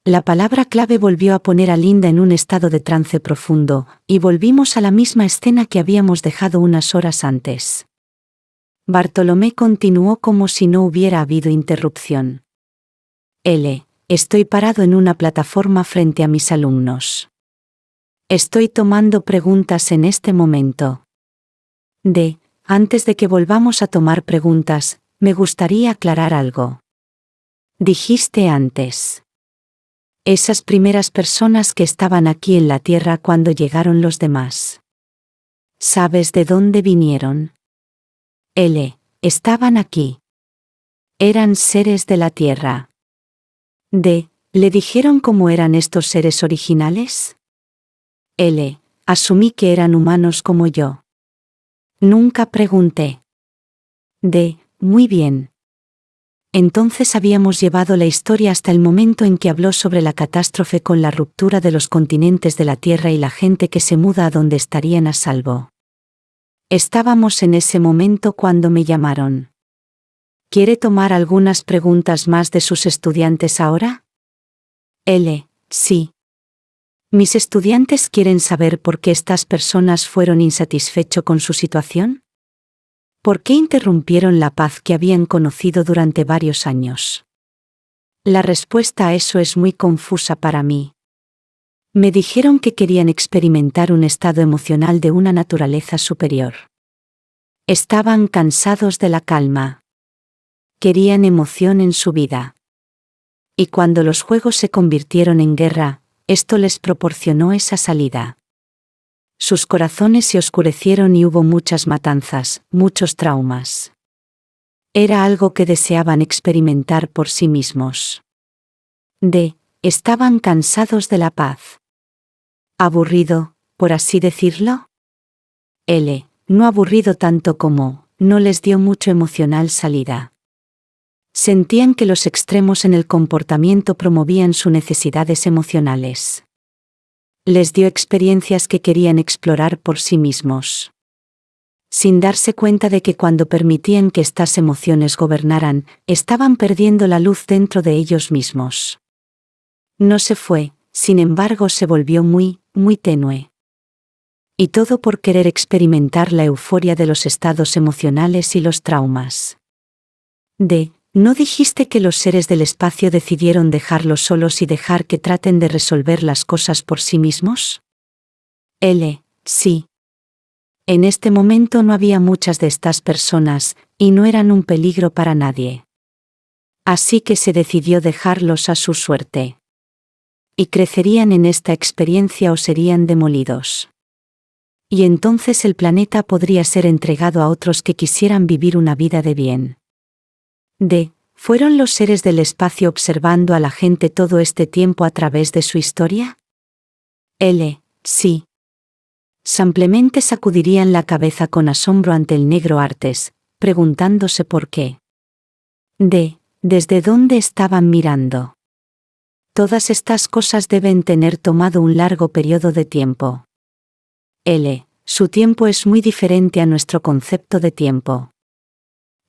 La palabra clave volvió a poner a Linda en un estado de trance profundo, y volvimos a la misma escena que habíamos dejado unas horas antes. Bartolomé continuó como si no hubiera habido interrupción. Estoy parado en una plataforma frente a mis alumnos. Estoy tomando preguntas en este momento. Antes de que volvamos a tomar preguntas, me gustaría aclarar algo. Dijiste antes. Esas primeras personas que estaban aquí en la Tierra cuando llegaron los demás. ¿Sabes de dónde vinieron? Estaban aquí. Eran seres de la Tierra. ¿Le dijeron cómo eran estos seres originales? Asumí que eran humanos como yo. Nunca pregunté. Muy bien. Entonces habíamos llevado la historia hasta el momento en que habló sobre la catástrofe con la ruptura de los continentes de la Tierra y la gente que se muda a donde estarían a salvo. Estábamos en ese momento cuando me llamaron. ¿Quiere tomar algunas preguntas más de sus estudiantes ahora? Sí. ¿Mis estudiantes quieren saber por qué estas personas fueron insatisfechos con su situación? ¿Por qué interrumpieron la paz que habían conocido durante varios años? La respuesta a eso es muy confusa para mí. Me dijeron que querían experimentar un estado emocional de una naturaleza superior. Estaban cansados de la calma. Querían emoción en su vida. Y cuando los juegos se convirtieron en guerra, esto les proporcionó esa salida. Sus corazones se oscurecieron y hubo muchas matanzas, muchos traumas. Era algo que deseaban experimentar por sí mismos. Estaban cansados de la paz. ¿Aburrido, por así decirlo? No aburrido tanto como, no les dio mucho emocional salida. Sentían que los extremos en el comportamiento promovían sus necesidades emocionales. Les dio experiencias que querían explorar por sí mismos. Sin darse cuenta de que cuando permitían que estas emociones gobernaran, estaban perdiendo la luz dentro de ellos mismos. No se fue, sin embargo se volvió muy, muy tenue. Y todo por querer experimentar la euforia de los estados emocionales y los traumas. ¿No dijiste que los seres del espacio decidieron dejarlos solos y dejar que traten de resolver las cosas por sí mismos? Sí. En este momento no había muchas de estas personas, y no eran un peligro para nadie. Así que se decidió dejarlos a su suerte. Y crecerían en esta experiencia o serían demolidos. Y entonces el planeta podría ser entregado a otros que quisieran vivir una vida de bien. ¿Fueron los seres del espacio observando a la gente todo este tiempo a través de su historia? Sí. Simplemente sacudirían la cabeza con asombro ante el negro Artes, preguntándose por qué. ¿Desde dónde estaban mirando? Todas estas cosas deben tener tomado un largo periodo de tiempo. Su tiempo es muy diferente a nuestro concepto de tiempo.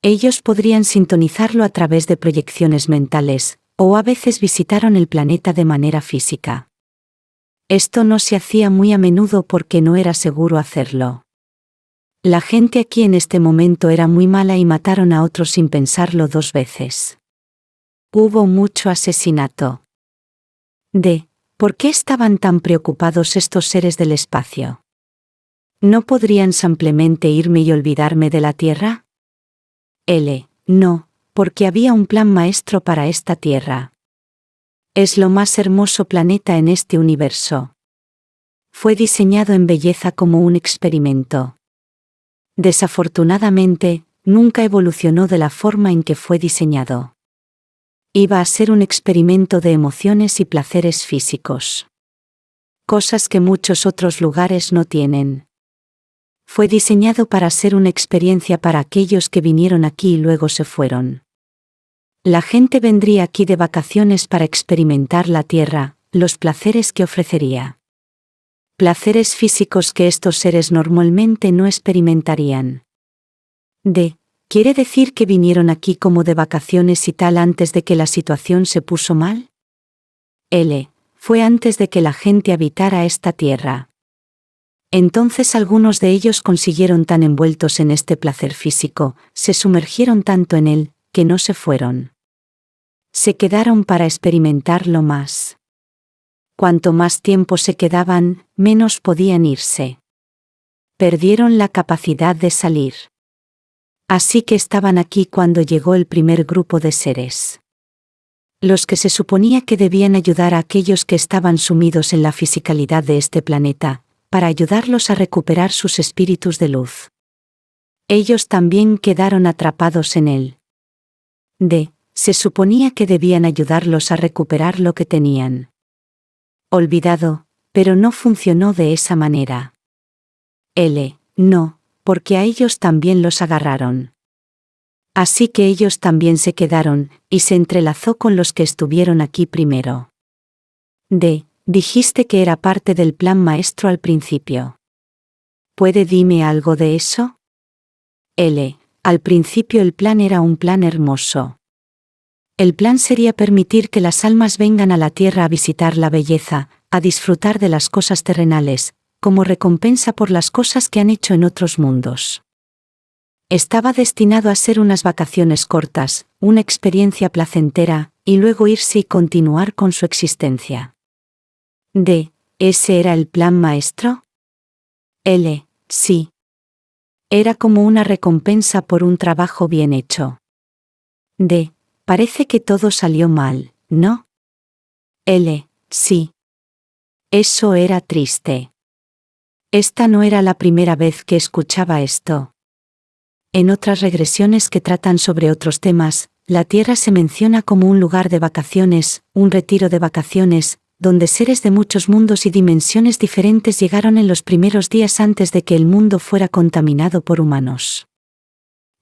Ellos podrían sintonizarlo a través de proyecciones mentales, o a veces visitaron el planeta de manera física. Esto no se hacía muy a menudo porque no era seguro hacerlo. La gente aquí en este momento era muy mala y mataron a otros sin pensarlo dos veces. Hubo mucho asesinato. ¿Por qué estaban tan preocupados estos seres del espacio? ¿No podrían simplemente irme y olvidarme de la Tierra? No, porque había un plan maestro para esta Tierra. Es lo más hermoso planeta en este universo. Fue diseñado en belleza como un experimento. Desafortunadamente, nunca evolucionó de la forma en que fue diseñado. Iba a ser un experimento de emociones y placeres físicos. Cosas que muchos otros lugares no tienen. Fue diseñado para ser una experiencia para aquellos que vinieron aquí y luego se fueron. La gente vendría aquí de vacaciones para experimentar la Tierra, los placeres que ofrecería. Placeres físicos que estos seres normalmente no experimentarían. ¿Quiere decir que vinieron aquí como de vacaciones y tal antes de que la situación se puso mal? Fue antes de que la gente habitara esta tierra. Entonces algunos de ellos consiguieron tan envueltos en este placer físico, se sumergieron tanto en él, que no se fueron. Se quedaron para experimentarlo más. Cuanto más tiempo se quedaban, menos podían irse. Perdieron la capacidad de salir. Así que estaban aquí cuando llegó el primer grupo de seres. Los que se suponía que debían ayudar a aquellos que estaban sumidos en la fisicalidad de este planeta, para ayudarlos a recuperar sus espíritus de luz. Ellos también quedaron atrapados en él. Se suponía que debían ayudarlos a recuperar lo que tenían olvidado, pero no funcionó de esa manera. No, porque a ellos también los agarraron. Así que ellos también se quedaron, y se entrelazó con los que estuvieron aquí primero. Dijiste que era parte del plan maestro al principio. ¿Puede dime algo de eso? Al principio el plan era un plan hermoso. El plan sería permitir que las almas vengan a la tierra a visitar la belleza, a disfrutar de las cosas terrenales, como recompensa por las cosas que han hecho en otros mundos. Estaba destinado a ser unas vacaciones cortas, una experiencia placentera, y luego irse y continuar con su existencia. ¿Ese era el plan maestro? Sí. Era como una recompensa por un trabajo bien hecho. Parece que todo salió mal, ¿no? Sí. Eso era triste. Esta no era la primera vez que escuchaba esto. En otras regresiones que tratan sobre otros temas, la Tierra se menciona como un lugar de vacaciones, un retiro de vacaciones, donde seres de muchos mundos y dimensiones diferentes llegaron en los primeros días antes de que el mundo fuera contaminado por humanos.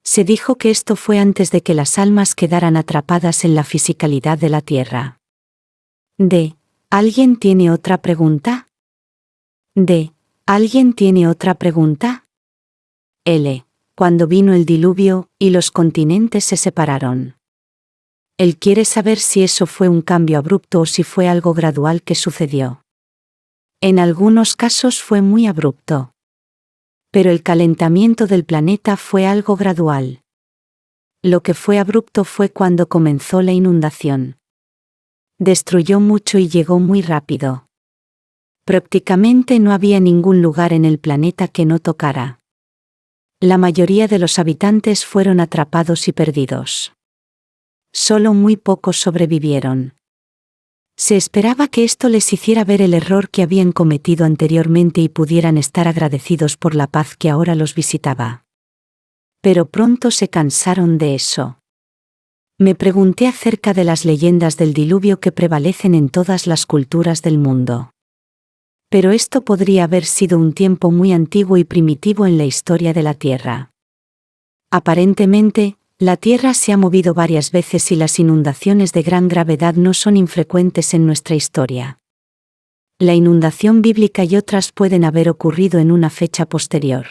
Se dijo que esto fue antes de que las almas quedaran atrapadas en la fisicalidad de la Tierra. ¿Alguien tiene otra pregunta? ¿Alguien tiene otra pregunta? Cuando vino el diluvio, y los continentes se separaron. Él quiere saber si eso fue un cambio abrupto o si fue algo gradual que sucedió. En algunos casos fue muy abrupto. Pero el calentamiento del planeta fue algo gradual. Lo que fue abrupto fue cuando comenzó la inundación. Destruyó mucho y llegó muy rápido. Prácticamente no había ningún lugar en el planeta que no tocara. La mayoría de los habitantes fueron atrapados y perdidos. Solo muy pocos sobrevivieron. Se esperaba que esto les hiciera ver el error que habían cometido anteriormente y pudieran estar agradecidos por la paz que ahora los visitaba. Pero pronto se cansaron de eso. Me pregunté acerca de las leyendas del diluvio que prevalecen en todas las culturas del mundo. Pero esto podría haber sido un tiempo muy antiguo y primitivo en la historia de la Tierra. Aparentemente, la Tierra se ha movido varias veces y las inundaciones de gran gravedad no son infrecuentes en nuestra historia. La inundación bíblica y otras pueden haber ocurrido en una fecha posterior.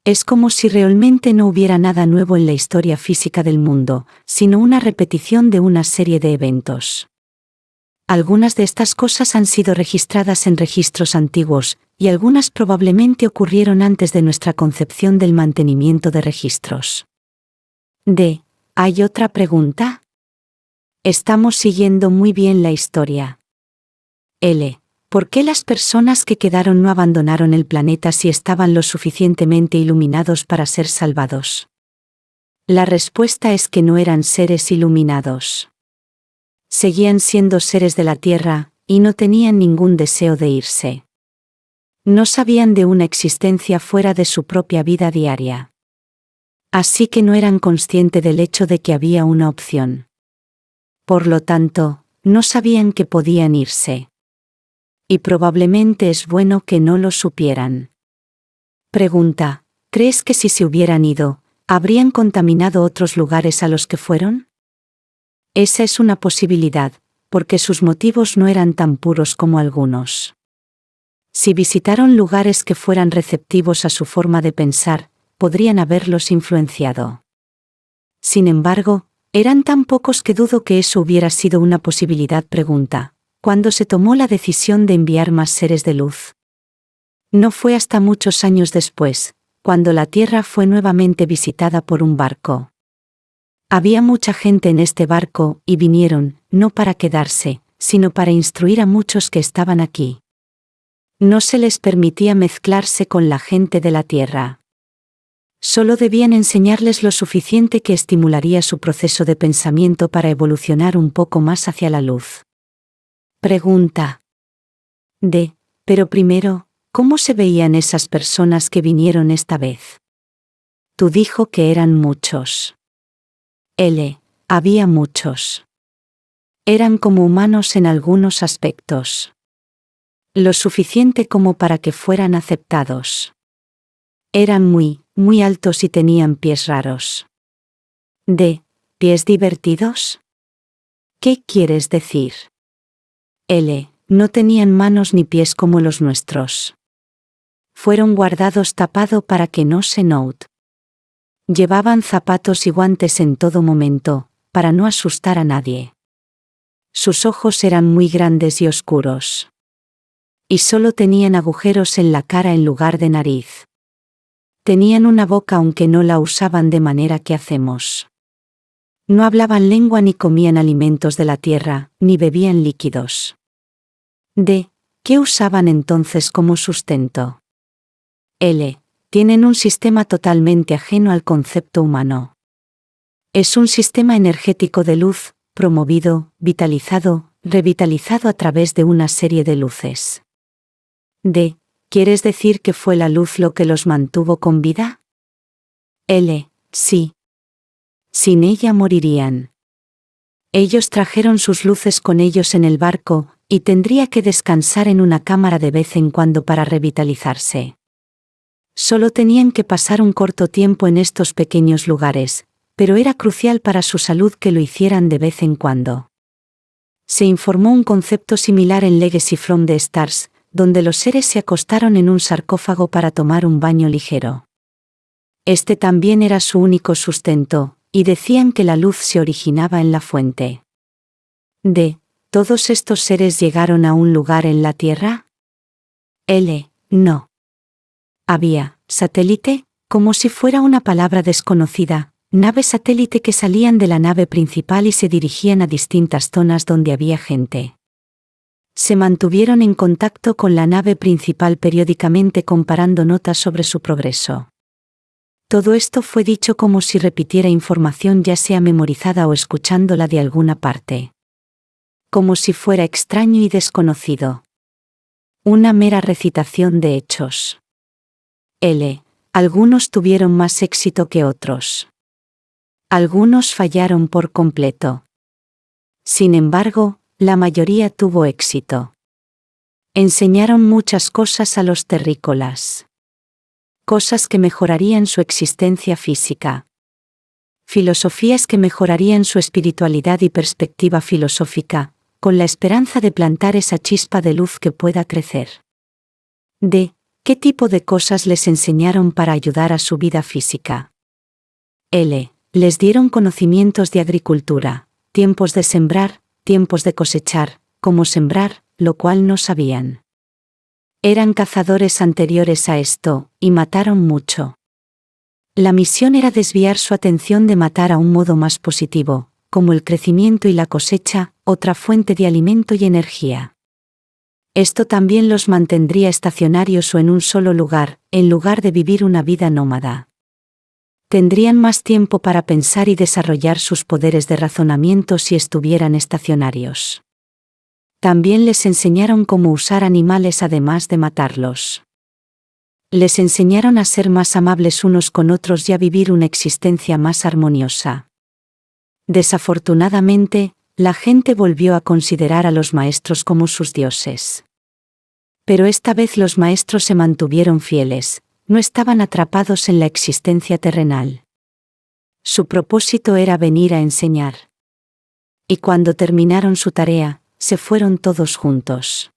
Es como si realmente no hubiera nada nuevo en la historia física del mundo, sino una repetición de una serie de eventos. Algunas de estas cosas han sido registradas en registros antiguos, y algunas probablemente ocurrieron antes de nuestra concepción del mantenimiento de registros. ¿Hay otra pregunta? Estamos siguiendo muy bien la historia. ¿Por qué las personas que quedaron no abandonaron el planeta si estaban lo suficientemente iluminados para ser salvados? La respuesta es que no eran seres iluminados. Seguían siendo seres de la Tierra, y no tenían ningún deseo de irse. No sabían de una existencia fuera de su propia vida diaria. Así que no eran conscientes del hecho de que había una opción. Por lo tanto, no sabían que podían irse. Y probablemente es bueno que no lo supieran. Pregunta: ¿crees que si se hubieran ido, habrían contaminado otros lugares a los que fueron? Esa es una posibilidad, porque sus motivos no eran tan puros como algunos. Si visitaron lugares que fueran receptivos a su forma de pensar, podrían haberlos influenciado. Sin embargo, eran tan pocos que dudo que eso hubiera sido una posibilidad. Pregunta: cuando se tomó la decisión de enviar más seres de luz. No fue hasta muchos años después, cuando la Tierra fue nuevamente visitada por un barco. Había mucha gente en este barco, y vinieron, no para quedarse, sino para instruir a muchos que estaban aquí. No se les permitía mezclarse con la gente de la Tierra. Solo debían enseñarles lo suficiente que estimularía su proceso de pensamiento para evolucionar un poco más hacia la luz. Pregunta. Pero primero, ¿cómo se veían esas personas que vinieron esta vez? Tú dijo que eran muchos. Había muchos. Eran como humanos en algunos aspectos. Lo suficiente como para que fueran aceptados. Eran muy altos y tenían pies raros. ¿Pies divertidos? ¿Qué quieres decir? No tenían manos ni pies como los nuestros. Fueron guardados tapado para que no se note. Llevaban zapatos y guantes en todo momento, para no asustar a nadie. Sus ojos eran muy grandes y oscuros. Y solo tenían agujeros en la cara en lugar de nariz. Tenían una boca aunque no la usaban de manera que hacemos. No hablaban lengua ni comían alimentos de la tierra, ni bebían líquidos. ¿Qué usaban entonces como sustento? Tienen un sistema totalmente ajeno al concepto humano. Es un sistema energético de luz, promovido, vitalizado, revitalizado a través de una serie de luces. ¿Quieres decir que fue la luz lo que los mantuvo con vida? Sí. Sin ella morirían. Ellos trajeron sus luces con ellos en el barco, y tendría que descansar en una cámara de vez en cuando para revitalizarse. Solo tenían que pasar un corto tiempo en estos pequeños lugares, pero era crucial para su salud que lo hicieran de vez en cuando. Se informó un concepto similar en Legacy from the Stars, donde los seres se acostaron en un sarcófago para tomar un baño ligero. Este también era su único sustento, y decían que la luz se originaba en la fuente. ¿Todos estos seres llegaron a un lugar en la Tierra? No. Había, satélite, como si fuera una palabra desconocida, naves satélite que salían de la nave principal y se dirigían a distintas zonas donde había gente. Se mantuvieron en contacto con la nave principal periódicamente comparando notas sobre su progreso. Todo esto fue dicho como si repitiera información ya sea memorizada o escuchándola de alguna parte. Como si fuera extraño y desconocido. Una mera recitación de hechos. Algunos tuvieron más éxito que otros. Algunos fallaron por completo. Sin embargo, la mayoría tuvo éxito. Enseñaron muchas cosas a los terrícolas. Cosas que mejorarían su existencia física. Filosofías que mejorarían su espiritualidad y perspectiva filosófica, con la esperanza de plantar esa chispa de luz que pueda crecer. ¿Qué tipo de cosas les enseñaron para ayudar a su vida física? Les dieron conocimientos de agricultura, tiempos de sembrar, tiempos de cosechar, cómo sembrar, lo cual no sabían. Eran cazadores anteriores a esto, y mataron mucho. La misión era desviar su atención de matar a un modo más positivo, como el crecimiento y la cosecha, otra fuente de alimento y energía. Esto también los mantendría estacionarios o en un solo lugar, en lugar de vivir una vida nómada. Tendrían más tiempo para pensar y desarrollar sus poderes de razonamiento si estuvieran estacionarios. También les enseñaron cómo usar animales además de matarlos. Les enseñaron a ser más amables unos con otros y a vivir una existencia más armoniosa. Desafortunadamente, la gente volvió a considerar a los maestros como sus dioses. Pero esta vez los maestros se mantuvieron fieles, no estaban atrapados en la existencia terrenal. Su propósito era venir a enseñar. Y cuando terminaron su tarea, se fueron todos juntos.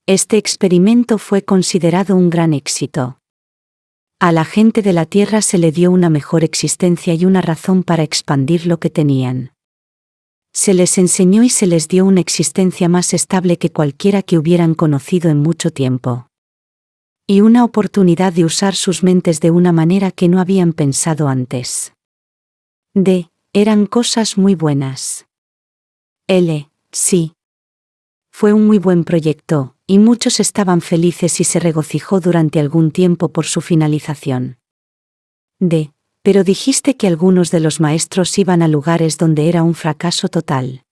Este experimento fue considerado un gran éxito. A la gente de la Tierra se le dio una mejor existencia y una razón para expandir lo que tenían. Se les enseñó y se les dio una existencia más estable que cualquiera que hubieran conocido en mucho tiempo. Y una oportunidad de usar sus mentes de una manera que no habían pensado antes. Eran cosas muy buenas. Sí. Fue un muy buen proyecto, y muchos estaban felices y se regocijó durante algún tiempo por su finalización. Pero dijiste que algunos de los maestros iban a lugares donde era un fracaso total.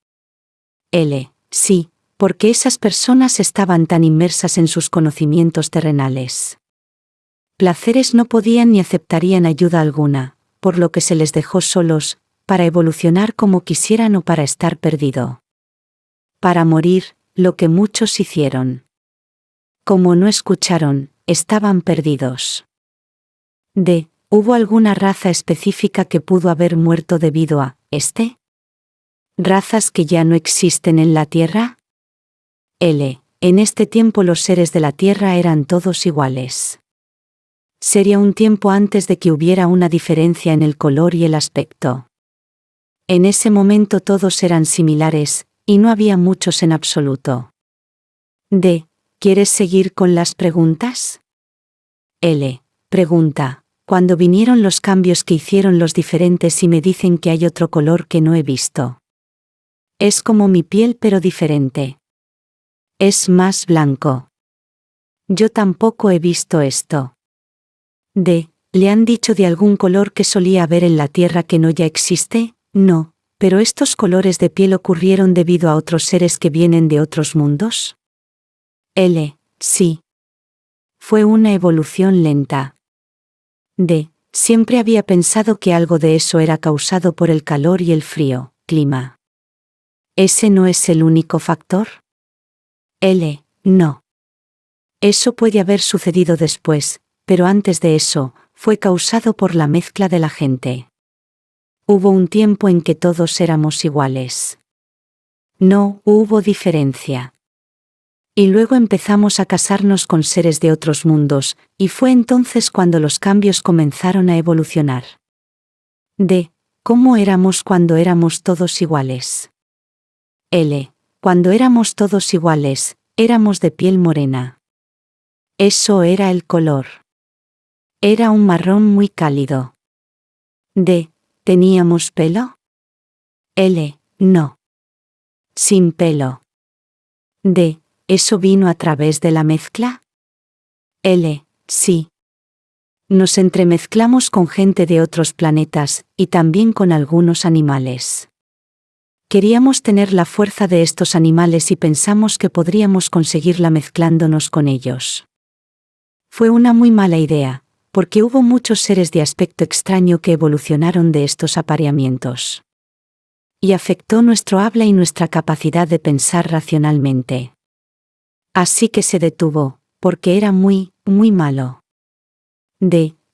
Sí, porque esas personas estaban tan inmersas en sus conocimientos terrenales. Placeres no podían ni aceptarían ayuda alguna, por lo que se les dejó solos, para evolucionar como quisieran o para estar perdido. Para morir, lo que muchos hicieron. Como no escucharon, estaban perdidos. ¿Hubo alguna raza específica que pudo haber muerto debido a razas que ya no existen en la Tierra? En este tiempo los seres de la Tierra eran todos iguales. Sería un tiempo antes de que hubiera una diferencia en el color y el aspecto. En ese momento todos eran similares, y no había muchos en absoluto. ¿Quieres seguir con las preguntas? Pregunta. Cuando vinieron los cambios que hicieron los diferentes y me dicen que hay otro color que no he visto. Es como mi piel pero diferente. Es más blanco. Yo tampoco he visto esto. ¿Le han dicho de algún color que solía haber en la Tierra que no ya existe? No, pero estos colores de piel ocurrieron debido a otros seres que vienen de otros mundos. Sí. Fue una evolución lenta. Siempre había pensado que algo de eso era causado por el calor y el frío, clima. ¿Ese no es el único factor? No. Eso puede haber sucedido después, pero antes de eso, fue causado por la mezcla de la gente. Hubo un tiempo en que todos éramos iguales. No hubo diferencia. Y luego empezamos a casarnos con seres de otros mundos, y fue entonces cuando los cambios comenzaron a evolucionar. ¿Cómo éramos cuando éramos todos iguales? Cuando éramos todos iguales, éramos de piel morena. Eso era el color. Era un marrón muy cálido. ¿Teníamos pelo? No. Sin pelo. ¿Eso vino a través de la mezcla? Sí. Nos entremezclamos con gente de otros planetas, y también con algunos animales. Queríamos tener la fuerza de estos animales y pensamos que podríamos conseguirla mezclándonos con ellos. Fue una muy mala idea, porque hubo muchos seres de aspecto extraño que evolucionaron de estos apareamientos. Y afectó nuestro habla y nuestra capacidad de pensar racionalmente. Así que se detuvo, porque era muy, muy malo.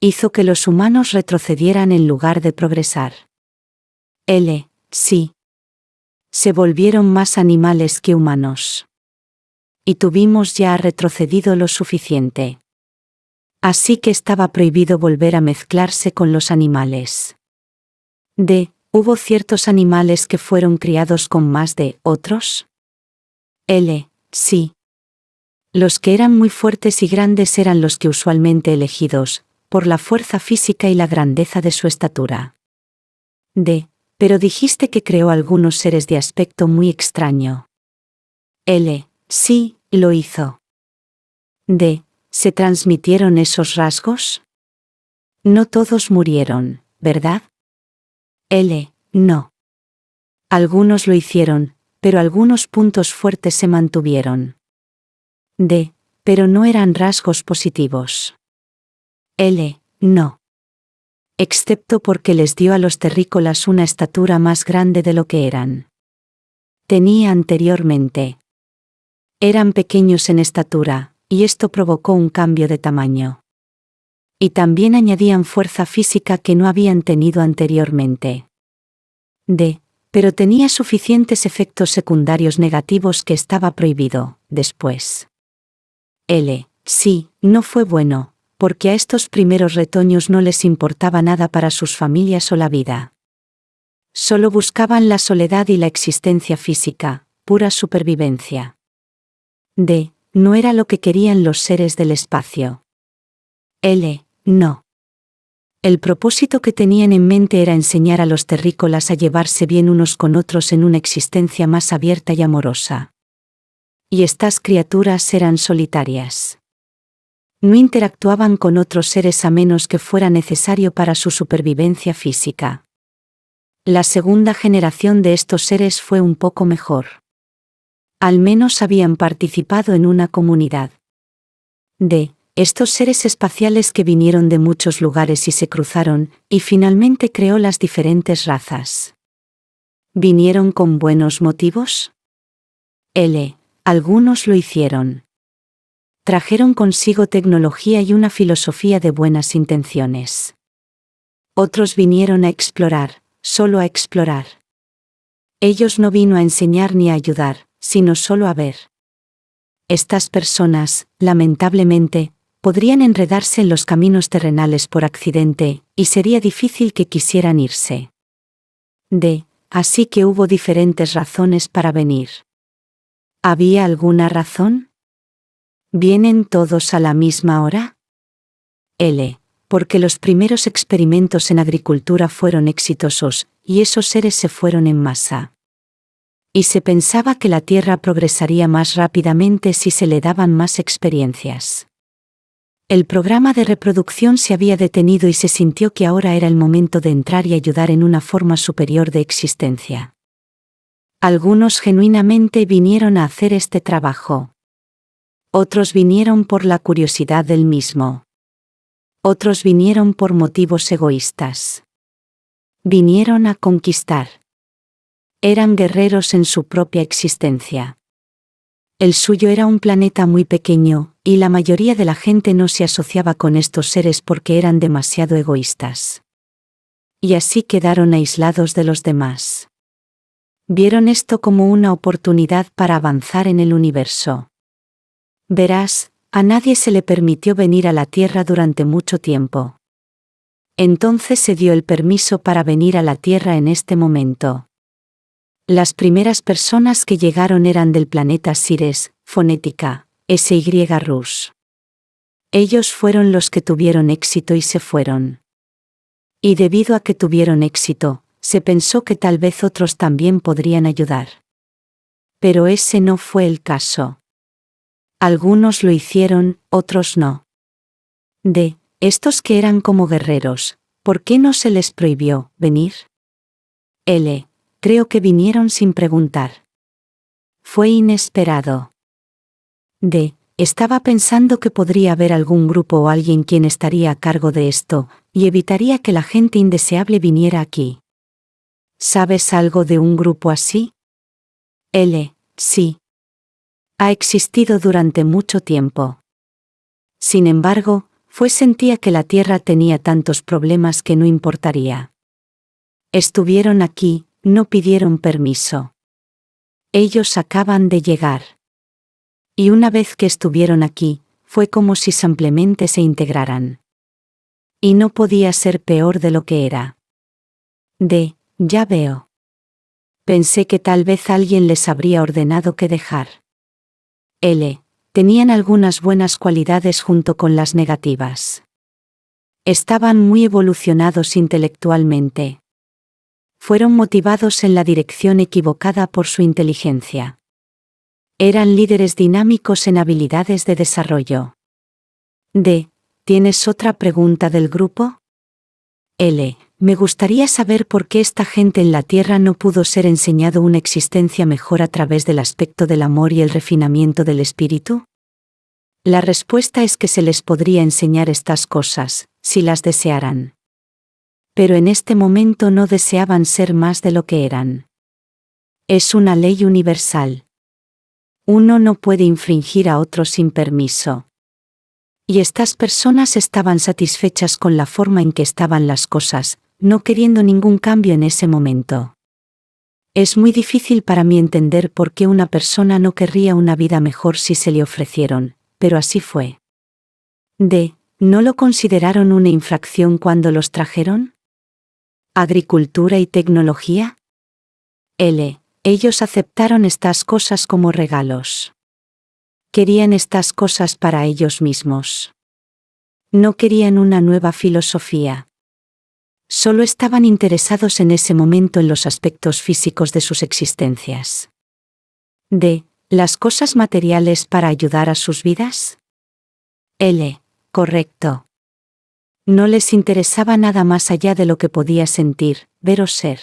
Hizo que los humanos retrocedieran en lugar de progresar. Sí. Se volvieron más animales que humanos. Y tuvimos ya retrocedido lo suficiente. Así que estaba prohibido volver a mezclarse con los animales. ¿Hubo ciertos animales que fueron criados con más de otros? Sí. Los que eran muy fuertes y grandes eran los que usualmente elegidos, por la fuerza física y la grandeza de su estatura. Pero dijiste que creó algunos seres de aspecto muy extraño. Sí, lo hizo. ¿Se transmitieron esos rasgos? No todos murieron, ¿verdad? No. Algunos lo hicieron, pero algunos puntos fuertes se mantuvieron. Pero no eran rasgos positivos. No. Excepto porque les dio a los terrícolas una estatura más grande de lo que eran. Tenía anteriormente. Eran pequeños en estatura, y esto provocó un cambio de tamaño. Y también añadían fuerza física que no habían tenido anteriormente. Pero tenía suficientes efectos secundarios negativos que estaba prohibido, después. Sí, no fue bueno, porque a estos primeros retoños no les importaba nada para sus familias o la vida. Solo buscaban la soledad y la existencia física, pura supervivencia. D. No era lo que querían los seres del espacio. L. No. El propósito que tenían en mente era enseñar a los terrícolas a llevarse bien unos con otros en una existencia más abierta y amorosa. Y estas criaturas eran solitarias. No interactuaban con otros seres a menos que fuera necesario para su supervivencia física. La segunda generación de estos seres fue un poco mejor. Al menos habían participado en una comunidad. D. Estos seres espaciales que vinieron de muchos lugares y se cruzaron, y finalmente creó las diferentes razas. ¿Vinieron con buenos motivos? L. Algunos lo hicieron. Trajeron consigo tecnología y una filosofía de buenas intenciones. Otros vinieron a explorar, solo a explorar. Ellos no vino a enseñar ni a ayudar, sino solo a ver. Estas personas, lamentablemente, podrían enredarse en los caminos terrenales por accidente, y sería difícil que quisieran irse. D. Así que hubo diferentes razones para venir. ¿Había alguna razón? ¿Vienen todos a la misma hora? L. Porque los primeros experimentos en agricultura fueron exitosos, y esos seres se fueron en masa. Y se pensaba que la Tierra progresaría más rápidamente si se le daban más experiencias. El programa de reproducción se había detenido y se sintió que ahora era el momento de entrar y ayudar en una forma superior de existencia. Algunos genuinamente vinieron a hacer este trabajo. Otros vinieron por la curiosidad del mismo. Otros vinieron por motivos egoístas. Vinieron a conquistar. Eran guerreros en su propia existencia. El suyo era un planeta muy pequeño, y la mayoría de la gente no se asociaba con estos seres porque eran demasiado egoístas. Y así quedaron aislados de los demás. Vieron esto como una oportunidad para avanzar en el universo. Verás, a nadie se le permitió venir a la Tierra durante mucho tiempo. Entonces se dio el permiso para venir a la Tierra en este momento. Las primeras personas que llegaron eran del planeta Sires, fonética, SY Rus. Ellos fueron los que tuvieron éxito y se fueron. Y debido a que tuvieron éxito, se pensó que tal vez otros también podrían ayudar. Pero ese no fue el caso. Algunos lo hicieron, otros no. D. Estos que eran como guerreros, ¿por qué no se les prohibió venir? L. Creo que vinieron sin preguntar. Fue inesperado. D. Estaba pensando que podría haber algún grupo o alguien quien estaría a cargo de esto, y evitaría que la gente indeseable viniera aquí. ¿Sabes algo de un grupo así? L. Sí. Ha existido durante mucho tiempo. Sin embargo, sentía que la Tierra tenía tantos problemas que no importaría. Estuvieron aquí, no pidieron permiso. Ellos acaban de llegar. Y una vez que estuvieron aquí, fue como si simplemente se integraran. Y no podía ser peor de lo que era. D. Ya veo. Pensé que tal vez alguien les habría ordenado que dejar. L. Tenían algunas buenas cualidades junto con las negativas. Estaban muy evolucionados intelectualmente. Fueron motivados en la dirección equivocada por su inteligencia. Eran líderes dinámicos en habilidades de desarrollo. D. ¿Tienes otra pregunta del grupo? L. Me gustaría saber por qué esta gente en la Tierra no pudo ser enseñado una existencia mejor a través del aspecto del amor y el refinamiento del espíritu. La respuesta es que se les podría enseñar estas cosas, si las desearan. Pero en este momento no deseaban ser más de lo que eran. Es una ley universal. Uno no puede infringir a otro sin permiso. Y estas personas estaban satisfechas con la forma en que estaban las cosas, no queriendo ningún cambio en ese momento. Es muy difícil para mí entender por qué una persona no querría una vida mejor si se le ofrecieron, pero así fue. D. ¿No lo consideraron una infracción cuando los trajeron? ¿Agricultura y tecnología? Ellos aceptaron estas cosas como regalos. Querían estas cosas para ellos mismos. No querían una nueva filosofía. Solo estaban interesados en ese momento en los aspectos físicos de sus existencias. ¿Las cosas materiales para ayudar a sus vidas? Correcto. No les interesaba nada más allá de lo que podía sentir, ver o ser.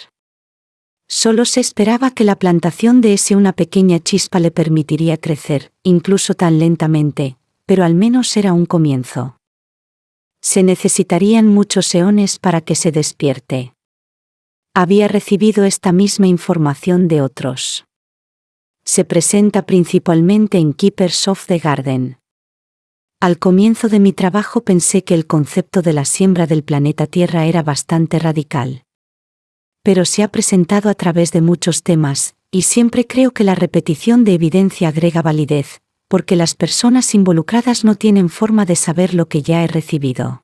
Solo se esperaba que la plantación de una pequeña chispa le permitiría crecer, incluso tan lentamente, pero al menos era un comienzo. Se necesitarían muchos eones para que se despierte. Había recibido esta misma información de otros. Se presenta principalmente en Keepers of the Garden. Al comienzo de mi trabajo pensé que el concepto de la siembra del planeta Tierra era bastante radical. Pero se ha presentado a través de muchos temas, y siempre creo que la repetición de evidencia agrega validez, porque las personas involucradas no tienen forma de saber lo que ya he recibido.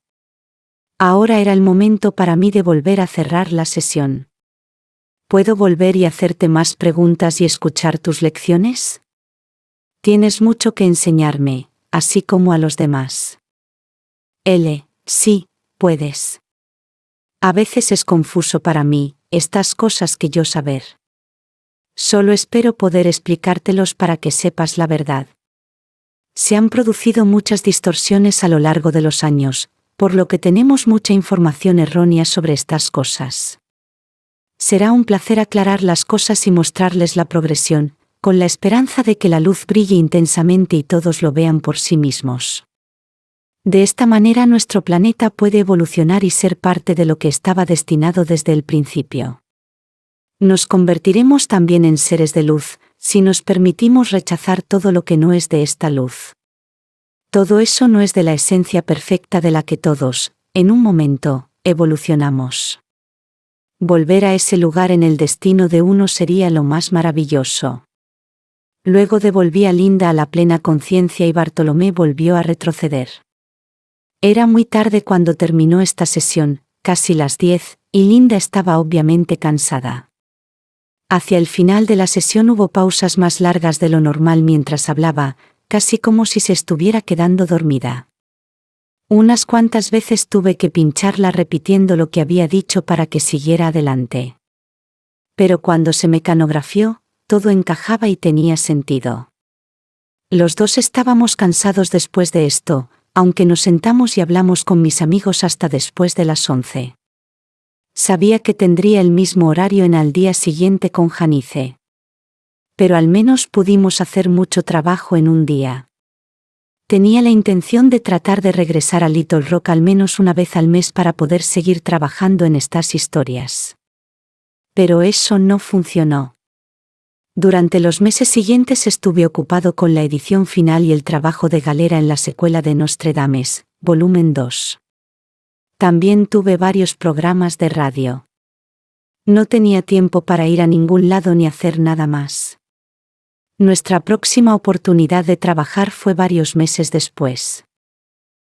Ahora era el momento para mí de volver a cerrar la sesión. ¿Puedo volver y hacerte más preguntas y escuchar tus lecciones? Tienes mucho que enseñarme, así como a los demás. Sí, puedes. A veces es confuso para mí, estas cosas que yo saber. Solo espero poder explicártelos para que sepas la verdad. Se han producido muchas distorsiones a lo largo de los años, por lo que tenemos mucha información errónea sobre estas cosas. Será un placer aclarar las cosas y mostrarles la progresión, con la esperanza de que la luz brille intensamente y todos lo vean por sí mismos. De esta manera nuestro planeta puede evolucionar y ser parte de lo que estaba destinado desde el principio. Nos convertiremos también en seres de luz, si nos permitimos rechazar todo lo que no es de esta luz. Todo eso no es de la esencia perfecta de la que todos, en un momento, evolucionamos. Volver a ese lugar en el destino de uno sería lo más maravilloso. Luego devolví a Linda a la plena conciencia y Bartolomé volvió a retroceder. Era muy tarde cuando terminó esta sesión, casi las 10, y Linda estaba obviamente cansada. Hacia el final de la sesión hubo pausas más largas de lo normal mientras hablaba, casi como si se estuviera quedando dormida. Unas cuantas veces tuve que pincharla repitiendo lo que había dicho para que siguiera adelante. Pero cuando se mecanografió, todo encajaba y tenía sentido. Los dos estábamos cansados después de esto, aunque nos sentamos y hablamos con mis amigos hasta después de las 11. Sabía que tendría el mismo horario al día siguiente con Janice. Pero al menos pudimos hacer mucho trabajo en un día. Tenía la intención de tratar de regresar a Little Rock al menos una vez al mes para poder seguir trabajando en estas historias. Pero eso no funcionó. Durante los meses siguientes estuve ocupado con la edición final y el trabajo de galera en la secuela de Nostradamus, volumen 2. También tuve varios programas de radio. No tenía tiempo para ir a ningún lado ni hacer nada más. Nuestra próxima oportunidad de trabajar fue varios meses después.